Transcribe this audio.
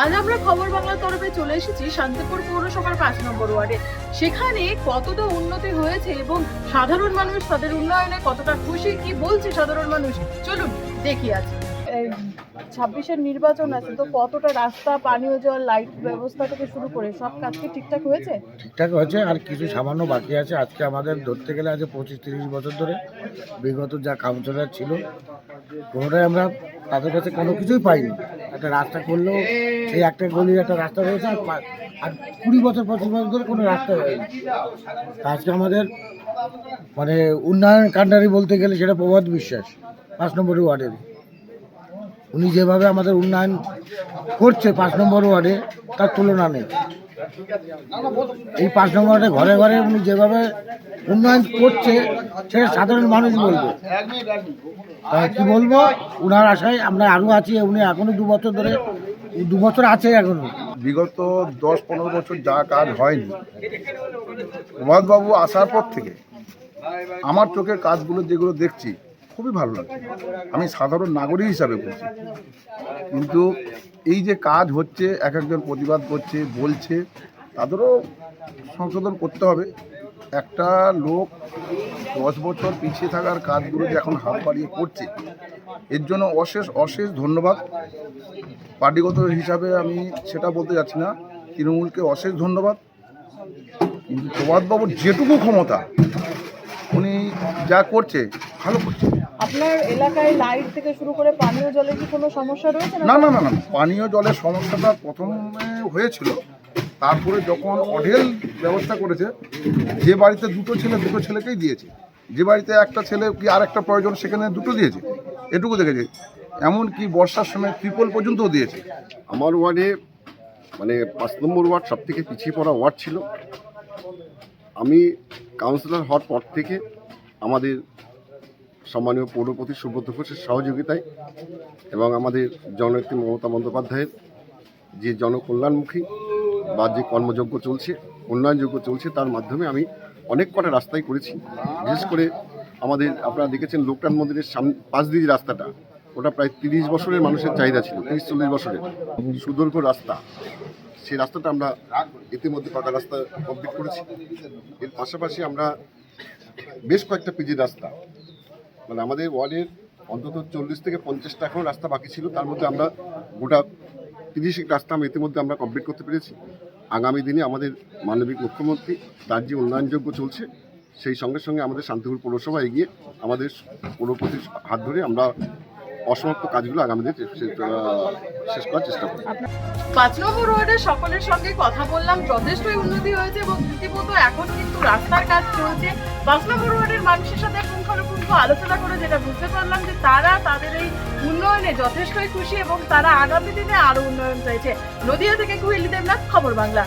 আজ আমরা খবর বাংলার তরফে চলে এসেছি শান্তিপুর পৌরসভার 5 নম্বর ওয়ার্ডে। সেখানে কতটা উন্নতি হয়েছে এবং সাধারণ মানুষ তাদের উন্নয়নে কতটা খুশি, কি বলছে সাধারণ মানুষ, চলুন দেখি আজ। 26-এর নির্বাচন আছে, তো কতটা রাস্তা, পানীয় জল, লাইট ব্যবস্থা থেকে শুরু করে সব কাজ কি ঠিকঠাক হয়েছে? ঠিকঠাক হয়েছে, আর কিছু সামান্য বাকি আছে। আজকে আমাদের ধরতে গেলে আজ 25-30 বছর ধরে বিগত যা কাউন্সিলর ছিল কোনোটাই আমরা তাদের কাছে কোনো কিছুই পাইনি। একটা রাস্তা করলেও সেই একটা গলির একটা রাস্তা রয়েছে, আর 20 বছর 25 বছর ধরে কোনো রাস্তা হয়নি। আজকে আমাদের মানে উন্নয়ন কাণ্ডারি বলতে গেলে সেটা প্রভাত বিশ্বাস 5 নম্বর ওয়ার্ডের। উনি যেভাবে আমাদের উন্নয়ন করছে 5 নম্বর ওয়ার্ডে, তার তুলনা নেই। এই 5 নম্বর ওয়ার্ডে ঘরে ঘরে উনি যেভাবে উন্নয়ন করছে সেটা সাধারণ মানুষ বলবে। কি বলবো, উনার আশায় আমরা আরও আছি। উনি এখনো 2 বছর ধরে 2 বছর আছে এখনো। বিগত 10-15 বছর যা কাজ হয়নি, প্রভাতবাবু আসার পর থেকে আমার চোখের কাজগুলো যেগুলো দেখছি খুবই ভালো লাগছে। আমি সাধারণ নাগরিক হিসাবে বলছি, কিন্তু এই যে কাজ হচ্ছে, এক একজন প্রতিবাদ করছে, বলছে, তাদেরও সংশোধন করতে হবে। একটা লোক 10 বছর পিছিয়ে থাকার কাজগুলো যে এখন হাত বাড়িয়ে করছে, এর জন্য অশেষ অশেষ ধন্যবাদ। পার্টিগত হিসাবে আমি সেটা বলতে যাচ্ছি না, তৃণমূলকে অশেষ ধন্যবাদ। কিন্তু প্রভাতবাবুর যেটুকু ক্ষমতা, উনি যা করছে ভালো করছে। আপনার এলাকায় লাইট থেকে শুরু করে পানীয় জলের কি কোনো সমস্যা রয়েছে? না না না না, পানীয় জলের সমস্যাটা প্রথমে হয়েছিল, তারপরে যখন অঢেল ব্যবস্থা করেছে, যে বাড়িতে দুটো ছেলেকেই দিয়েছে, যে বাড়িতে একটা ছেলে কি আর একটা প্রয়োজন সেখানে দুটো দিয়েছে, এটুকু দেখেছে। এমনকি বর্ষার সময় ট্রিপল পর্যন্তও দিয়েছে। আমার ওয়ার্ডে মানে 5 নম্বর ওয়ার্ড সব থেকে পিছিয়ে পড়া ওয়ার্ড ছিল। আমি কাউন্সিলর হওয়ার পর থেকে আমাদের সম্মানীয় পৌরপতি সুব্রত ঘোষের সহযোগিতায় এবং আমাদের জননেত্রী মমতা বন্দ্যোপাধ্যায়ের যে জনকল্যাণমুখী বা যে কর্মযজ্ঞ চলছে, উন্নয়নযোগ্য চলছে, তার মাধ্যমে আমি অনেক কটা রাস্তাই করেছি। বিশেষ করে আমাদের আপনারা দেখেছেন লোকটান মন্দিরের পাশ দিয়ে যে রাস্তাটা, ওটা প্রায় 30 বছরের মানুষের চাহিদা ছিল, 30-40 বছরের সুদীর্ঘ রাস্তা। সেই রাস্তাটা আমরা ইতিমধ্যে পাকা রাস্তা কমপ্লিট করেছি। এর পাশাপাশি আমরা বেশ কয়েকটা পিজির রাস্তা, মানে আমাদের ওয়ার্ডের অন্তত 40 থেকে 50টা এখনও রাস্তা বাকি ছিল, তার মধ্যে আমরা গোটা 30 রাস্তা আমরা ইতিমধ্যে আমরা কমপ্লিট করতে পেরেছি। আগামী দিনে আমাদের মাননীয় মুখ্যমন্ত্রী তার যে উন্নয়নযোগ্য চলছে, সেই সঙ্গে সঙ্গে আমাদের শান্তিপুর পৌরসভা এগিয়ে আমাদের পৌরপতির হাত ধরে আমরা অসমাপ্ত কাজগুলো আগামী দিনে শেষ করার চেষ্টা করি। 5 নম্বর ওয়ার্ডের সকলের সঙ্গে কথা বললাম, যথেষ্টই উন্নতি হয়েছে এবং রীতিমতো এখন কিন্তু রাস্তার কাজ চলছে। 5 নম্বর ওয়ার্ডের মানুষের সাথে পুঙ্খানুপুঙ্খ আলোচনা করে যেটা বুঝতে পারলাম যে তারা তাদের এই উন্নয়নে যথেষ্টই খুশি এবং তারা আগামী দিনে আরো উন্নয়ন চাইছে। নদিয়া থেকে কুহেলি দেবনাথ, খবর বাংলা।